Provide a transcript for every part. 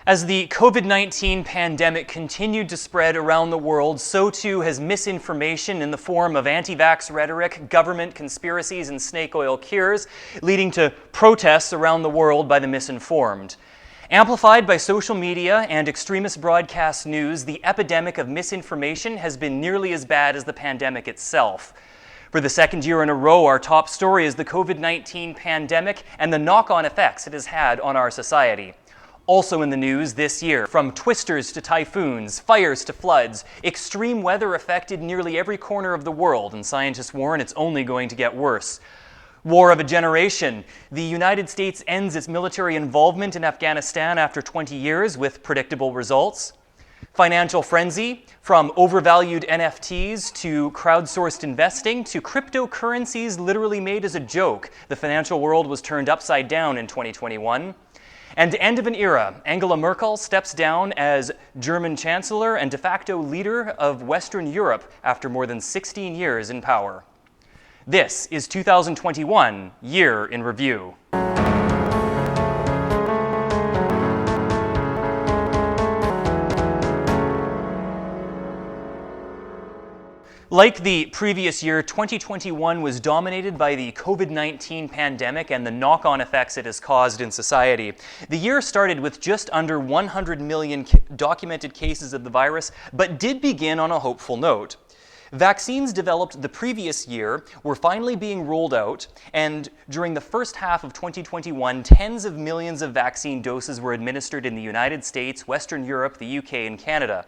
As the COVID-19 pandemic continued to spread around the world, so too has misinformation in the form of anti-vax rhetoric, government conspiracies, and snake oil cures, leading to protests around the world by the misinformed. Amplified by social media and extremist broadcast news, the epidemic of misinformation has been nearly as bad as the pandemic itself. For the second year in a row, our top story is the COVID-19 pandemic and the knock-on effects it has had on our society. Also in the news this year, from twisters to typhoons, fires to floods, extreme weather affected nearly every corner of the world, and scientists warn it's only going to get worse. War of a generation. The United States ends its military involvement in Afghanistan after 20 years with predictable results. Financial frenzy, from overvalued NFTs to crowdsourced investing to cryptocurrencies literally made as a joke. The financial world was turned upside down in 2021. And end of an era, Angela Merkel steps down as German Chancellor and de facto leader of Western Europe after more than 16 years in power. This is 2021 Year in Review. Like the previous year, 2021 was dominated by the COVID-19 pandemic and the knock-on effects it has caused in society. The year started with just under 100 million documented cases of the virus, but did begin on a hopeful note. Vaccines developed the previous year were finally being rolled out, and during the first half of 2021, tens of millions of vaccine doses were administered in the United States, Western Europe, the UK, and Canada.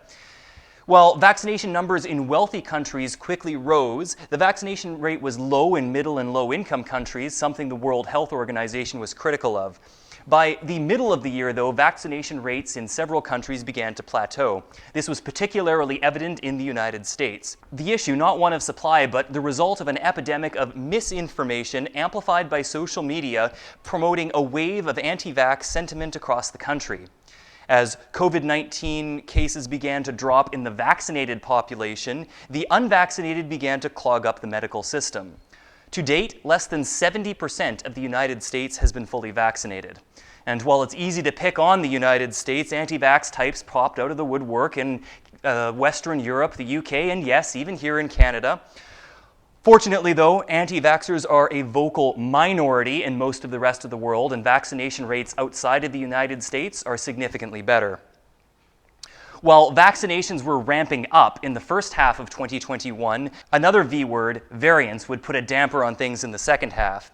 While vaccination numbers in wealthy countries quickly rose, the vaccination rate was low in middle and low-income countries, something the World Health Organization was critical of. By the middle of the year, though, vaccination rates in several countries began to plateau. This was particularly evident in the United States. The issue, not one of supply, but the result of an epidemic of misinformation amplified by social media, promoting a wave of anti-vax sentiment across the country. As COVID-19 cases began to drop in the vaccinated population, the unvaccinated began to clog up the medical system. To date, less than 70% of the United States has been fully vaccinated. And while it's easy to pick on the United States, anti-vax types popped out of the woodwork in Western Europe, the UK, and yes, even here in Canada. Fortunately, though, anti-vaxxers are a vocal minority in most of the rest of the world, and vaccination rates outside of the United States are significantly better. While vaccinations were ramping up in the first half of 2021, another V word, variants, would put a damper on things in the second half.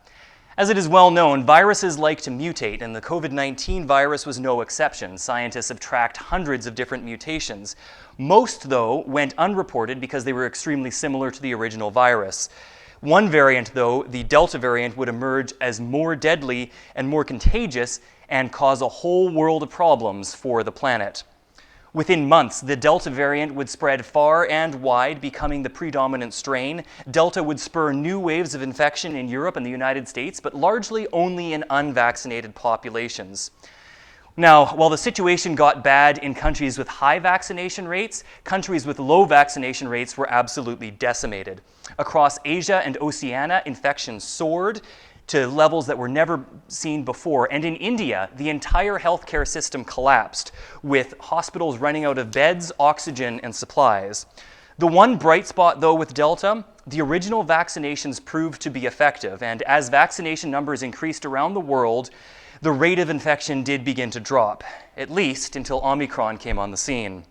As it is well known, viruses like to mutate, and the COVID-19 virus was no exception. Scientists have tracked hundreds of different mutations. Most, though, went unreported because they were extremely similar to the original virus. One variant, though, the Delta variant, would emerge as more deadly and more contagious and cause a whole world of problems for the planet. Within months, the Delta variant would spread far and wide, becoming the predominant strain. Delta would spur new waves of infection in Europe and the United States, but largely only in unvaccinated populations. Now, while the situation got bad in countries with high vaccination rates, countries with low vaccination rates were absolutely decimated. Across Asia and Oceania, infections soared to levels that were never seen before. And in India, the entire healthcare system collapsed, with hospitals running out of beds, oxygen, and supplies. The one bright spot, though, with Delta, the original vaccinations proved to be effective, and as vaccination numbers increased around the world, the rate of infection did begin to drop, at least until Omicron came on the scene.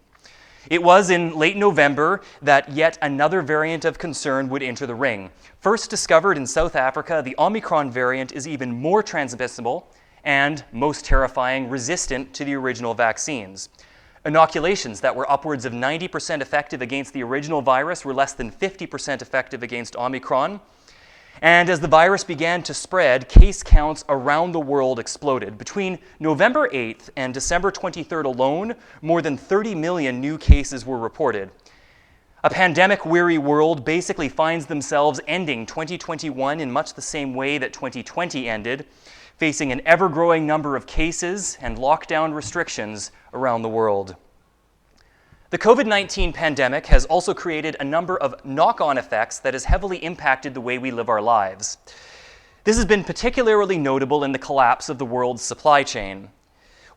It was in late November that yet another variant of concern would enter the ring. First discovered in South Africa, the Omicron variant is even more transmissible and, most terrifying, resistant to the original vaccines. Inoculations that were upwards of 90% effective against the original virus were less than 50% effective against Omicron. And as the virus began to spread, case counts around the world exploded. Between November 8th and December 23rd alone, more than 30 million new cases were reported. A pandemic-weary world basically finds themselves ending 2021 in much the same way that 2020 ended, facing an ever-growing number of cases and lockdown restrictions around the world. The COVID-19 pandemic has also created a number of knock-on effects that has heavily impacted the way we live our lives. This has been particularly notable in the collapse of the world's supply chain.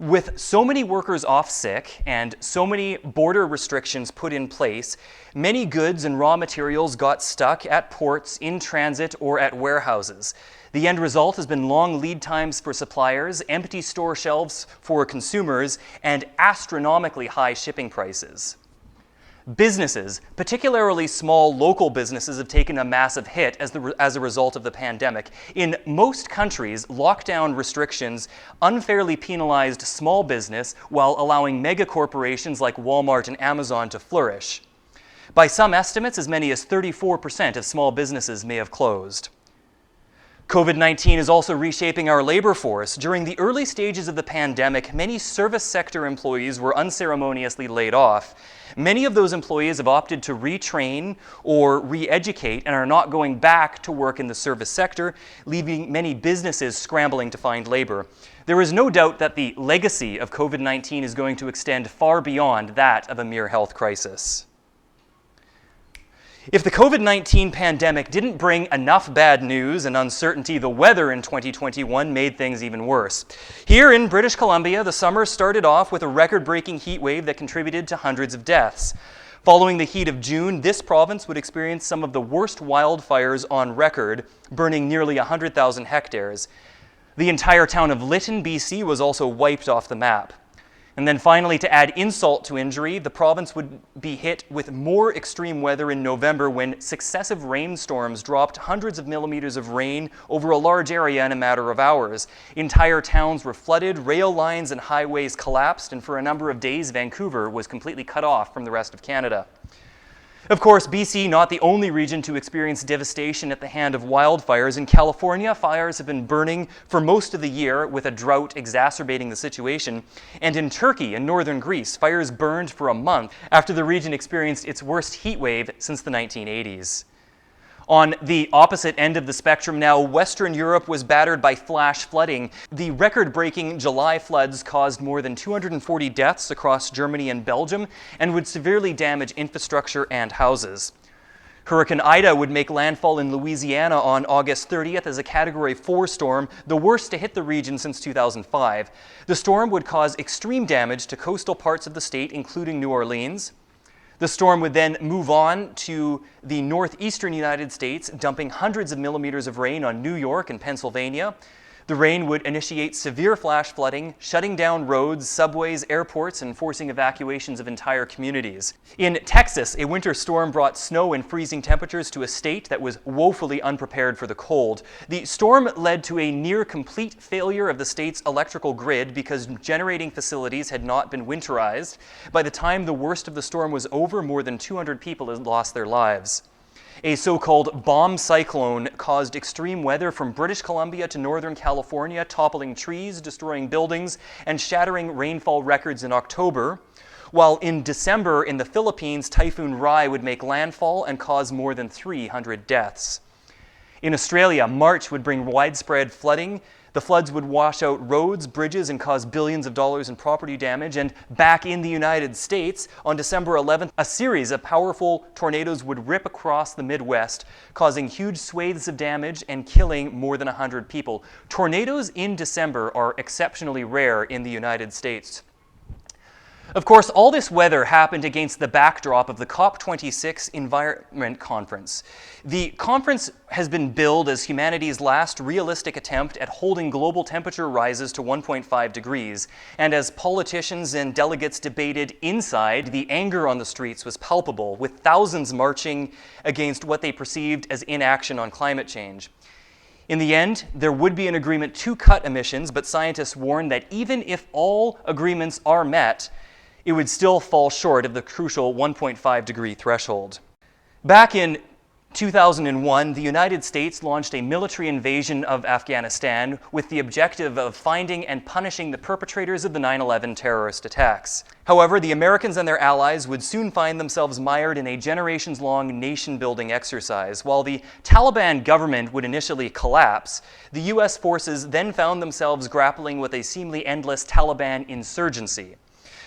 With so many workers off sick and so many border restrictions put in place, many goods and raw materials got stuck at ports, in transit, or at warehouses. The end result has been long lead times for suppliers, empty store shelves for consumers, and astronomically high shipping prices. Businesses, particularly small local businesses, have taken a massive hit as a result of the pandemic. In most countries, lockdown restrictions unfairly penalized small business while allowing mega corporations like Walmart and Amazon to flourish. By some estimates, as many as 34% of small businesses may have closed. COVID-19 is also reshaping our labor force. During the early stages of the pandemic, many service sector employees were unceremoniously laid off. Many of those employees have opted to retrain or re-educate and are not going back to work in the service sector, leaving many businesses scrambling to find labor. There is no doubt that the legacy of COVID-19 is going to extend far beyond that of a mere health crisis. If the COVID-19 pandemic didn't bring enough bad news and uncertainty, the weather in 2021 made things even worse. Here in British Columbia, the summer started off with a record-breaking heat wave that contributed to hundreds of deaths. Following the heat of June, this province would experience some of the worst wildfires on record, burning nearly 100,000 hectares. The entire town of Lytton, BC was also wiped off the map. And then finally, to add insult to injury, the province would be hit with more extreme weather in November when successive rainstorms dropped hundreds of millimeters of rain over a large area in a matter of hours. Entire towns were flooded, rail lines and highways collapsed, and for a number of days, Vancouver was completely cut off from the rest of Canada. Of course, BC, not the only region to experience devastation at the hand of wildfires. In California, fires have been burning for most of the year, with a drought exacerbating the situation. And in Turkey and northern Greece, fires burned for a month after the region experienced its worst heat wave since the 1980s. On the opposite end of the spectrum now, Western Europe was battered by flash flooding. The record-breaking July floods caused more than 240 deaths across Germany and Belgium and would severely damage infrastructure and houses. Hurricane Ida would make landfall in Louisiana on August 30th as a Category 4 storm, the worst to hit the region since 2005. The storm would cause extreme damage to coastal parts of the state, including New Orleans. The storm would then move on to the northeastern United States, dumping hundreds of millimeters of rain on New York and Pennsylvania. The rain would initiate severe flash flooding, shutting down roads, subways, airports, and forcing evacuations of entire communities. In Texas, a winter storm brought snow and freezing temperatures to a state that was woefully unprepared for the cold. The storm led to a near-complete failure of the state's electrical grid because generating facilities had not been winterized. By the time the worst of the storm was over, more than 200 people had lost their lives. A so-called bomb cyclone caused extreme weather from British Columbia to Northern California, toppling trees, destroying buildings, and shattering rainfall records in October. While in December in the Philippines, Typhoon Rai would make landfall and cause more than 300 deaths. In Australia, March would bring widespread flooding. The floods would wash out roads, bridges, and cause billions of dollars in property damage. And back in the United States, on December 11th, a series of powerful tornadoes would rip across the Midwest, causing huge swathes of damage and killing more than 100 people. Tornadoes in December are exceptionally rare in the United States. Of course, all this weather happened against the backdrop of the COP26 Environment Conference. The conference has been billed as humanity's last realistic attempt at holding global temperature rises to 1.5 degrees. And as politicians and delegates debated inside, the anger on the streets was palpable, with thousands marching against what they perceived as inaction on climate change. In the end, there would be an agreement to cut emissions, but scientists warn that even if all agreements are met, it would still fall short of the crucial 1.5 degree threshold. Back in 2001, the United States launched a military invasion of Afghanistan with the objective of finding and punishing the perpetrators of the 9/11 terrorist attacks. However, the Americans and their allies would soon find themselves mired in a generations-long nation-building exercise. While the Taliban government would initially collapse, the U.S. forces then found themselves grappling with a seemingly endless Taliban insurgency.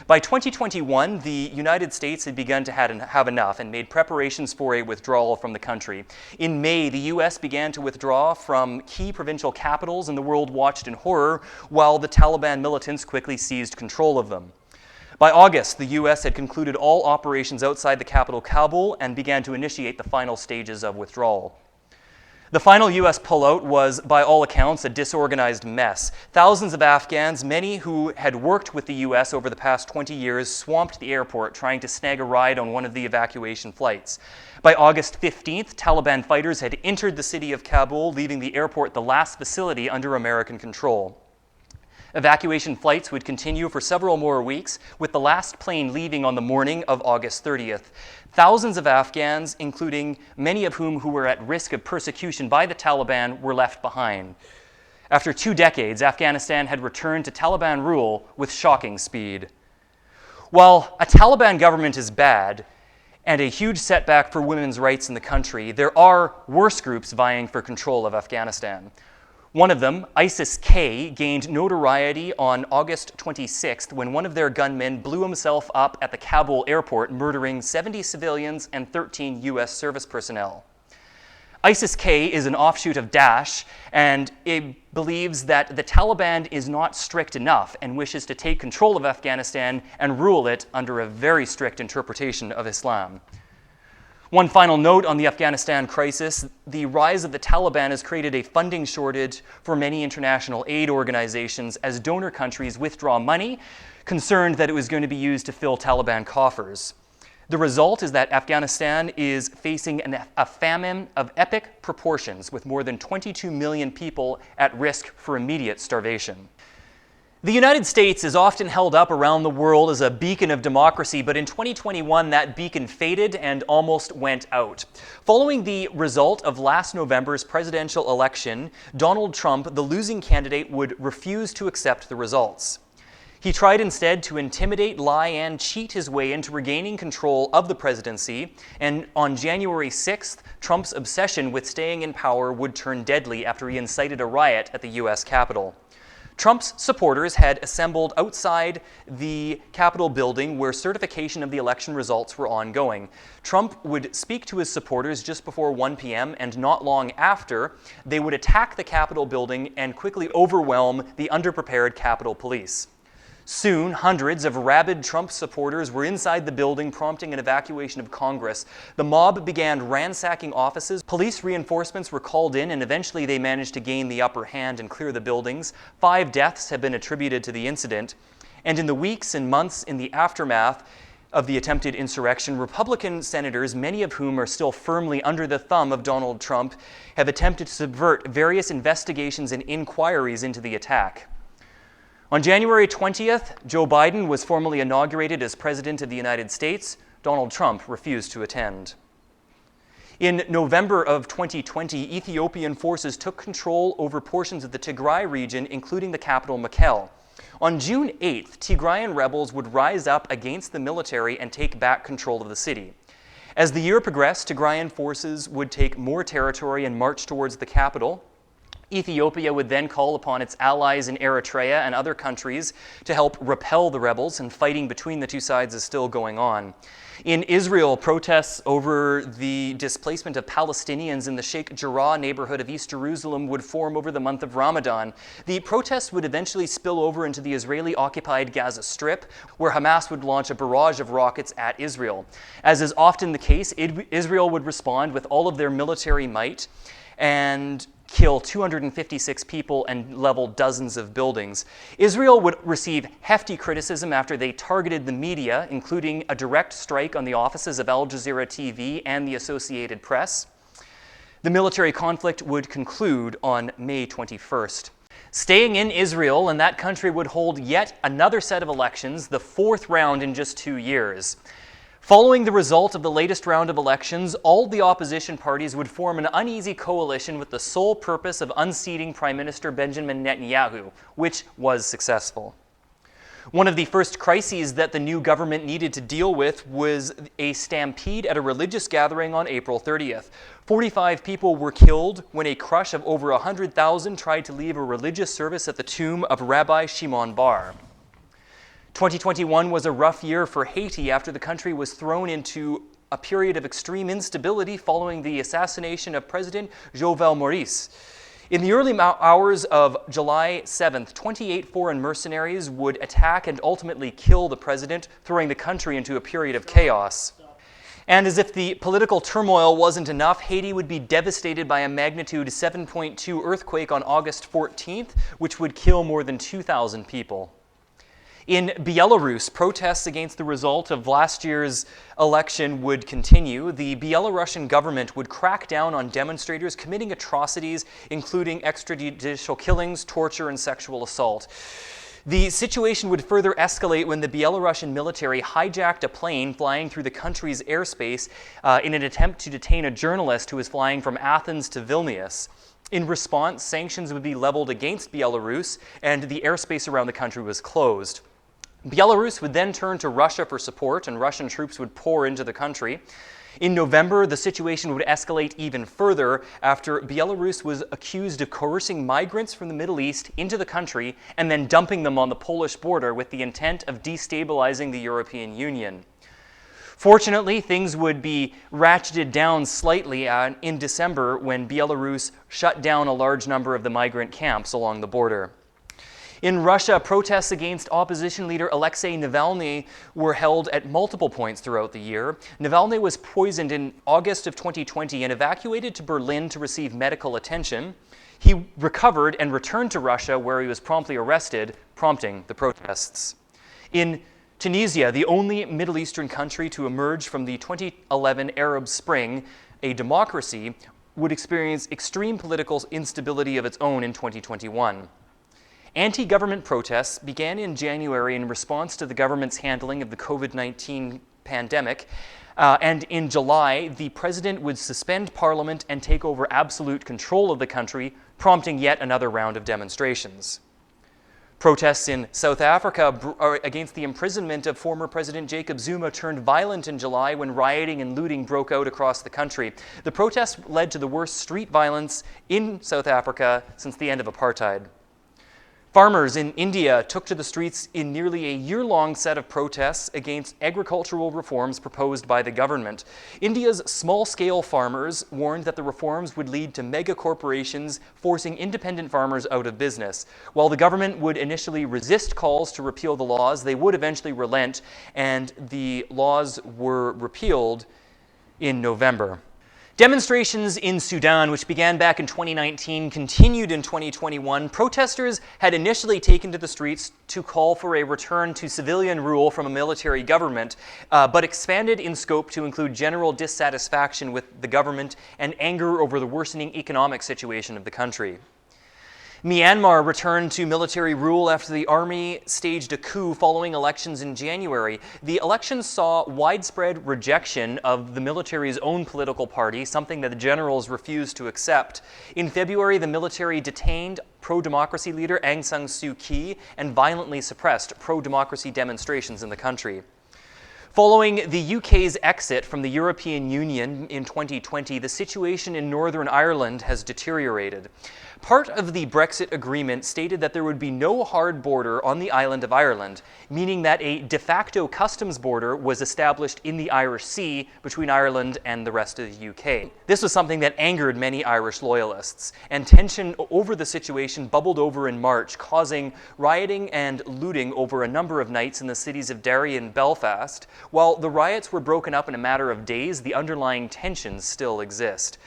By 2021, the United States had begun to have enough and made preparations for a withdrawal from the country. In May, the U.S. began to withdraw from key provincial capitals, and the world watched in horror while the Taliban militants quickly seized control of them. By August, the U.S. had concluded all operations outside the capital, Kabul, and began to initiate the final stages of withdrawal. The final U.S. pullout was, by all accounts, a disorganized mess. Thousands of Afghans, many who had worked with the U.S. over the past 20 years, swamped the airport trying to snag a ride on one of the evacuation flights. By August 15th, Taliban fighters had entered the city of Kabul, leaving the airport the last facility under American control. Evacuation flights would continue for several more weeks, with the last plane leaving on the morning of August 30th. Thousands of Afghans, including many of whom who were at risk of persecution by the Taliban, were left behind. After 2 decades, Afghanistan had returned to Taliban rule with shocking speed. While a Taliban government is bad and a huge setback for women's rights in the country, there are worse groups vying for control of Afghanistan. One of them, ISIS-K, gained notoriety on August 26th when one of their gunmen blew himself up at the Kabul airport, murdering 70 civilians and 13 U.S. service personnel. ISIS-K is an offshoot of Daesh, and it believes that the Taliban is not strict enough and wishes to take control of Afghanistan and rule it under a very strict interpretation of Islam. One final note on the Afghanistan crisis: the rise of the Taliban has created a funding shortage for many international aid organizations as donor countries withdraw money, concerned that it was going to be used to fill Taliban coffers. The result is that Afghanistan is facing a famine of epic proportions, with more than 22 million people at risk for immediate starvation. The United States is often held up around the world as a beacon of democracy, but in 2021 that beacon faded and almost went out. Following the result of last November's presidential election, Donald Trump, the losing candidate, would refuse to accept the results. He tried instead to intimidate, lie, and cheat his way into regaining control of the presidency, and on January 6th, Trump's obsession with staying in power would turn deadly after he incited a riot at the U.S. Capitol. Trump's supporters had assembled outside the Capitol building where certification of the election results were ongoing. Trump would speak to his supporters just before 1 p.m., and not long after, they would attack the Capitol building and quickly overwhelm the underprepared Capitol Police. Soon, hundreds of rabid Trump supporters were inside the building, prompting an evacuation of Congress. The mob began ransacking offices. Police reinforcements were called in, and eventually they managed to gain the upper hand and clear the buildings. 5 deaths have been attributed to the incident. And in the weeks and months in the aftermath of the attempted insurrection, Republican senators, many of whom are still firmly under the thumb of Donald Trump, have attempted to subvert various investigations and inquiries into the attack. On January 20th, Joe Biden was formally inaugurated as President of the United States. Donald Trump refused to attend. In November of 2020, Ethiopian forces took control over portions of the Tigray region, including the capital, Mekelle. On June 8th, Tigrayan rebels would rise up against the military and take back control of the city. As the year progressed, Tigrayan forces would take more territory and march towards the capital. Ethiopia would then call upon its allies in Eritrea and other countries to help repel the rebels, and fighting between the two sides is still going on. In Israel, protests over the displacement of Palestinians in the Sheikh Jarrah neighborhood of East Jerusalem would form over the month of Ramadan. The protests would eventually spill over into the Israeli-occupied Gaza Strip, where Hamas would launch a barrage of rockets at Israel. As is often the case, Israel would respond with all of their military might and kill 256 people and level dozens of buildings. Israel would receive hefty criticism after they targeted the media, including a direct strike on the offices of Al Jazeera TV and the Associated Press. The military conflict would conclude on May 21st. Staying in Israel, and that country would hold yet another set of elections, the 4th round in just 2 years. Following the result of the latest round of elections, all the opposition parties would form an uneasy coalition with the sole purpose of unseating Prime Minister Benjamin Netanyahu, which was successful. One of the first crises that the new government needed to deal with was a stampede at a religious gathering on April 30th. 45 people were killed when a crush of over 100,000 tried to leave a religious service at the tomb of Rabbi Shimon Bar. 2021 was a rough year for Haiti after the country was thrown into a period of extreme instability following the assassination of President Jovenel Moïse. In the early hours of July 7th, 28 foreign mercenaries would attack and ultimately kill the president, throwing the country into a period of chaos. And as if the political turmoil wasn't enough, Haiti would be devastated by a magnitude 7.2 earthquake on August 14th, which would kill more than 2,000 people. In Belarus, protests against the result of last year's election would continue. The Belarusian government would crack down on demonstrators committing atrocities, including extrajudicial killings, torture, and sexual assault. The situation would further escalate when the Belarusian military hijacked a plane flying through the country's airspace in an attempt to detain a journalist who was flying from Athens to Vilnius. In response, sanctions would be leveled against Belarus, and the airspace around the country was closed. Belarus would then turn to Russia for support, and Russian troops would pour into the country. In November, the situation would escalate even further after Belarus was accused of coercing migrants from the Middle East into the country and then dumping them on the Polish border with the intent of destabilizing the European Union. Fortunately, things would be ratcheted down slightly in December when Belarus shut down a large number of the migrant camps along the border. In Russia, protests against opposition leader Alexei Navalny were held at multiple points throughout the year. Navalny was poisoned in August of 2020 and evacuated to Berlin to receive medical attention. He recovered and returned to Russia, where he was promptly arrested, prompting the protests. In Tunisia, the only Middle Eastern country to emerge from the 2011 Arab Spring, a democracy, would experience extreme political instability of its own in 2021. Anti-government protests began in January in response to the government's handling of the Covid-19 pandemic, and in July, the president would suspend parliament and take over absolute control of the country, prompting yet another round of demonstrations. Protests in South Africa against the imprisonment of former President Jacob Zuma turned violent in July when rioting and looting broke out across the country. The protests led to the worst street violence in South Africa since the end of apartheid. Farmers in India took to the streets in nearly a year-long set of protests against agricultural reforms proposed by the government. India's small-scale farmers warned that the reforms would lead to mega corporations forcing independent farmers out of business. While the government would initially resist calls to repeal the laws, they would eventually relent, and the laws were repealed in November. Demonstrations in Sudan, which began back in 2019, continued in 2021. Protesters had initially taken to the streets to call for a return to civilian rule from a military government, but expanded in scope to include general dissatisfaction with the government and anger over the worsening economic situation of the country. Myanmar returned to military rule after the army staged a coup following elections in January. The elections saw widespread rejection of the military's own political party, something that the generals refused to accept. In February, the military detained pro-democracy leader Aung San Suu Kyi and violently suppressed pro-democracy demonstrations in the country. Following the UK's exit from the European Union in 2020, the situation in Northern Ireland has deteriorated. Part of the Brexit agreement stated that there would be no hard border on the island of Ireland, meaning that a de facto customs border was established in the Irish Sea between Ireland and the rest of the UK. This was something that angered many Irish loyalists, and tension over the situation bubbled over in March, causing rioting and looting over a number of nights in the cities of Derry and Belfast. While the riots were broken up in a matter of days, the underlying tensions still exist.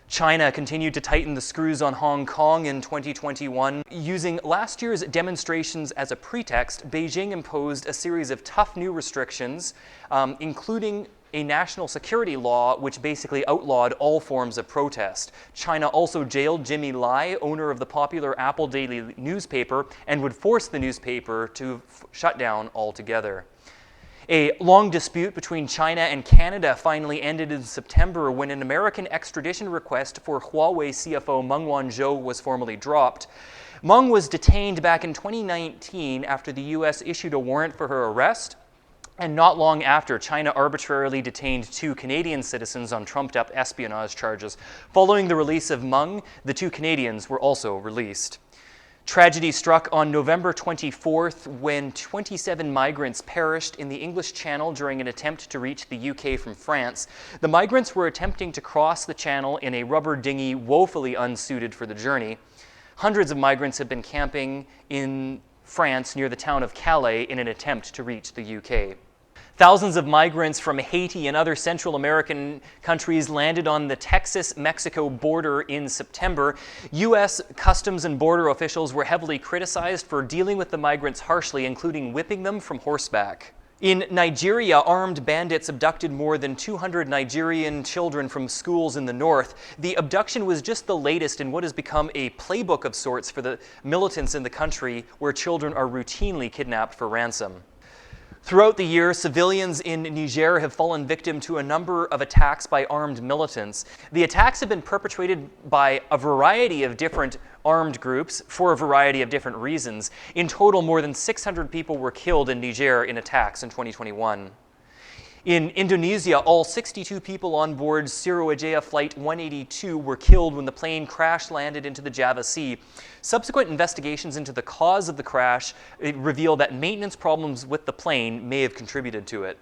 China continued to tighten the screws on Hong Kong in 2021. Using last year's demonstrations as a pretext, Beijing imposed a series of tough new restrictions, including a national security law which basically outlawed all forms of protest. China also jailed Jimmy Lai, owner of the popular Apple Daily newspaper, and would force the newspaper to shut down altogether. A long dispute between China and Canada finally ended in September when an American extradition request for Huawei CFO Meng Wanzhou was formally dropped. Meng was detained back in 2019 after the U.S. issued a warrant for her arrest, and not long after, China arbitrarily detained 2 Canadian citizens on trumped-up espionage charges. Following the release of Meng, the 2 Canadians were also released. Tragedy struck on November 24th when 27 migrants perished in the English Channel during an attempt to reach the UK from France. The migrants were attempting to cross the channel in a rubber dinghy woefully unsuited for the journey. Hundreds of migrants have been camping in France near the town of Calais in an attempt to reach the UK. Thousands of migrants from Haiti and other Central American countries landed on the Texas-Mexico border in September. U.S. Customs and Border officials were heavily criticized for dealing with the migrants harshly, including whipping them from horseback. In Nigeria, armed bandits abducted more than 200 Nigerian children from schools in the north. The abduction was just the latest in what has become a playbook of sorts for the militants in the country, where children are routinely kidnapped for ransom. Throughout the year, civilians in Niger have fallen victim to a number of attacks by armed militants. The attacks have been perpetrated by a variety of different armed groups for a variety of different reasons. In total, more than 600 people were killed in Niger in attacks in 2021. In Indonesia, all 62 people on board Sriwijaya Flight 182 were killed when the plane crash-landed into the Java Sea. Subsequent investigations into the cause of the crash reveal that maintenance problems with the plane may have contributed to it.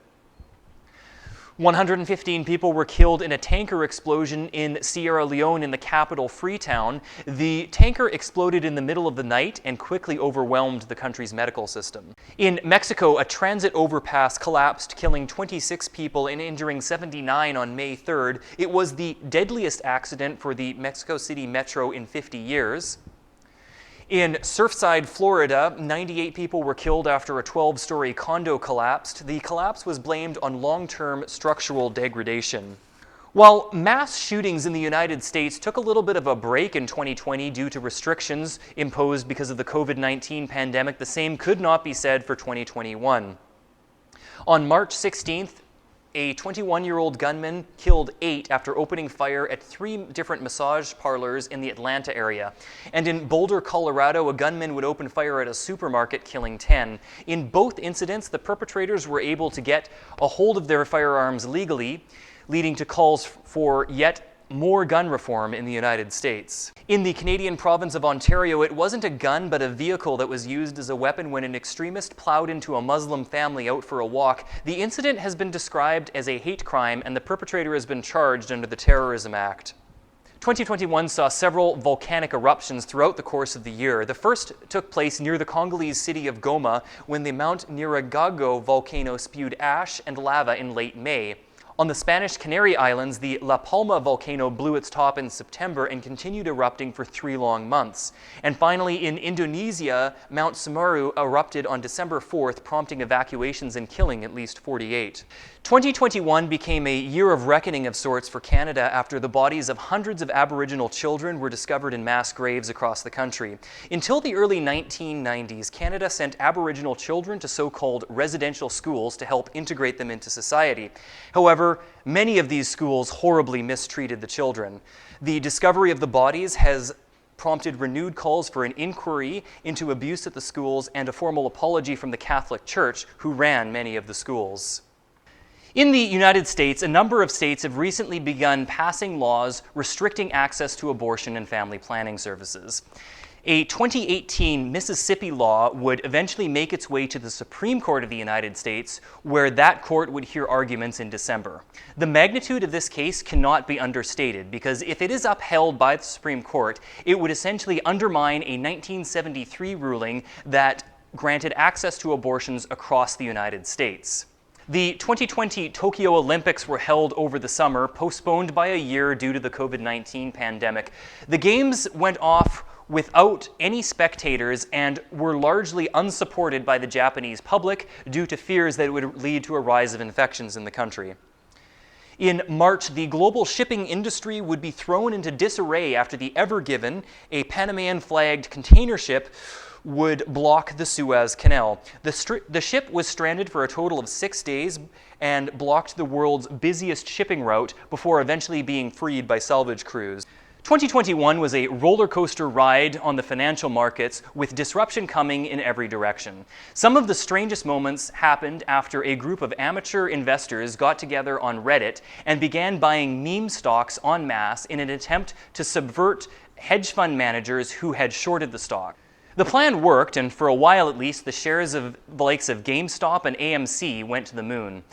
115 people were killed in a tanker explosion in Sierra Leone in the capital, Freetown. The tanker exploded in the middle of the night and quickly overwhelmed the country's medical system. In Mexico, a transit overpass collapsed, killing 26 people and injuring 79 on May 3rd. It was the deadliest accident for the Mexico City Metro in 50 years. In Surfside, Florida, 98 people were killed after a 12-story condo collapsed. The collapse was blamed on long-term structural degradation. While mass shootings in the United States took a little bit of a break in 2020 due to restrictions imposed because of the COVID-19 pandemic, the same could not be said for 2021. On March 16th, a 21-year-old gunman killed 8 after opening fire at 3 different massage parlors in the Atlanta area. And in Boulder, Colorado, a gunman would open fire at a supermarket, killing 10. In both incidents, the perpetrators were able to get a hold of their firearms legally, leading to calls for yet more gun reform in the United States. In the Canadian province of Ontario, it wasn't a gun but a vehicle that was used as a weapon when an extremist plowed into a Muslim family out for a walk. The incident has been described as a hate crime, and the perpetrator has been charged under the Terrorism Act. 2021 saw several volcanic eruptions throughout the course of the year. The first took place near the Congolese city of Goma when the Mount Nyiragongo volcano spewed ash and lava in late May. On the Spanish Canary Islands, the La Palma volcano blew its top in September and continued erupting for 3 long months. And finally, in Indonesia, Mount Semeru erupted on December 4th, prompting evacuations and killing at least 48. 2021 became a year of reckoning of sorts for Canada after the bodies of hundreds of Aboriginal children were discovered in mass graves across the country. Until the early 1990s, Canada sent Aboriginal children to so-called residential schools to help integrate them into society. However, many of these schools horribly mistreated the children. The discovery of the bodies has prompted renewed calls for an inquiry into abuse at the schools and a formal apology from the Catholic Church, who ran many of the schools. In the United States, a number of states have recently begun passing laws restricting access to abortion and family planning services. A 2018 Mississippi law would eventually make its way to the Supreme Court of the United States, where that court would hear arguments in December. The magnitude of this case cannot be understated, because if it is upheld by the Supreme Court, it would essentially undermine a 1973 ruling that granted access to abortions across the United States. The 2020 Tokyo Olympics were held over the summer, postponed by a year due to the COVID-19 pandemic. The games went off without any spectators and were largely unsupported by the Japanese public due to fears that it would lead to a rise of infections in the country. In March, the global shipping industry would be thrown into disarray after the Ever Given, a Panamanian-flagged container ship, would block the Suez Canal. The ship was stranded for a total of 6 days and blocked the world's busiest shipping route before eventually being freed by salvage crews. 2021 was a roller coaster ride on the financial markets, with disruption coming in every direction. Some of the strangest moments happened after a group of amateur investors got together on Reddit and began buying meme stocks en masse in an attempt to subvert hedge fund managers who had shorted the stock. The plan worked, and for a while at least, the shares of the likes of GameStop and AMC went to the moon.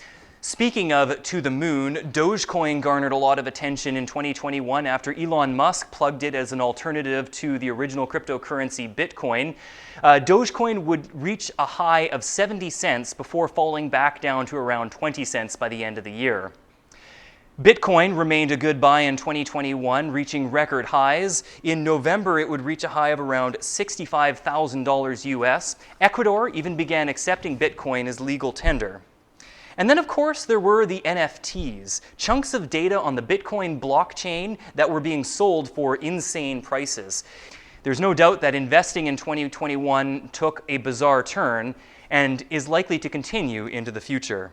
Speaking of to the moon, Dogecoin garnered a lot of attention in 2021 after Elon Musk plugged it as an alternative to the original cryptocurrency Bitcoin. Dogecoin would reach a high of 70 cents before falling back down to around 20 cents by the end of the year. Bitcoin remained a good buy in 2021, reaching record highs. In November, it would reach a high of around $65,000 US. Ecuador even began accepting Bitcoin as legal tender. And then, of course, there were the NFTs, chunks of data on the Bitcoin blockchain that were being sold for insane prices. There's no doubt that investing in 2021 took a bizarre turn and is likely to continue into the future.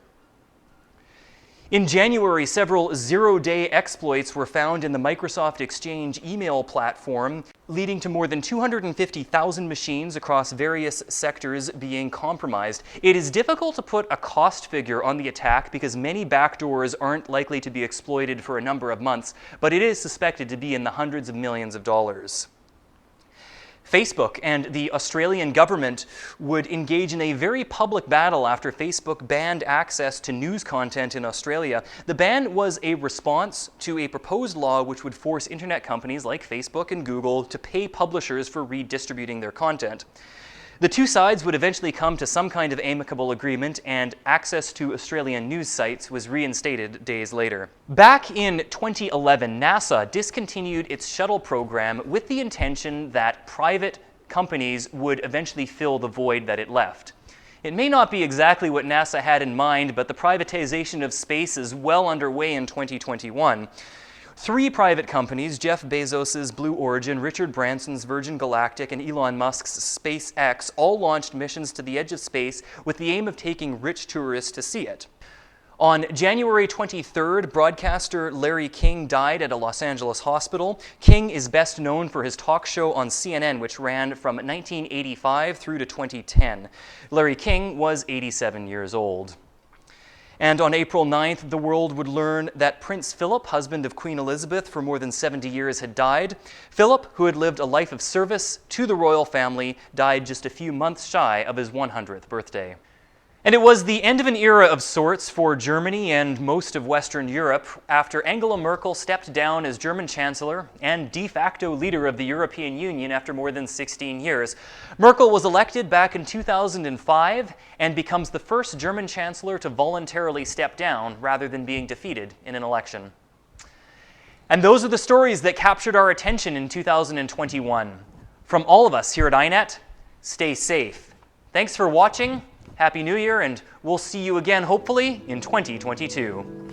In January, several zero-day exploits were found in the Microsoft Exchange email platform, leading to more than 250,000 machines across various sectors being compromised. It is difficult to put a cost figure on the attack because many backdoors aren't likely to be exploited for a number of months, but it is suspected to be in the hundreds of millions of dollars. Facebook and the Australian government would engage in a very public battle after Facebook banned access to news content in Australia. The ban was a response to a proposed law which would force internet companies like Facebook and Google to pay publishers for redistributing their content. The two sides would eventually come to some kind of amicable agreement, and access to Australian news sites was reinstated days later. Back in 2011, NASA discontinued its shuttle program with the intention that private companies would eventually fill the void that it left. It may not be exactly what NASA had in mind, but the privatization of space is well underway in 2021. Three private companies, Jeff Bezos' Blue Origin, Richard Branson's Virgin Galactic, and Elon Musk's SpaceX, all launched missions to the edge of space with the aim of taking rich tourists to see it. On January 23rd, broadcaster Larry King died at a Los Angeles hospital. King is best known for his talk show on CNN, which ran from 1985 through to 2010. Larry King was 87 years old. And on April 9th, the world would learn that Prince Philip, husband of Queen Elizabeth for more than 70 years, had died. Philip, who had lived a life of service to the royal family, died just a few months shy of his 100th birthday. And it was the end of an era of sorts for Germany and most of Western Europe after Angela Merkel stepped down as German Chancellor and de facto leader of the European Union after more than 16 years. Merkel was elected back in 2005 and becomes the first German Chancellor to voluntarily step down rather than being defeated in an election. And those are the stories that captured our attention in 2021. From all of us here at INET, stay safe. Thanks for watching. Happy New Year, and we'll see you again, hopefully, in 2022.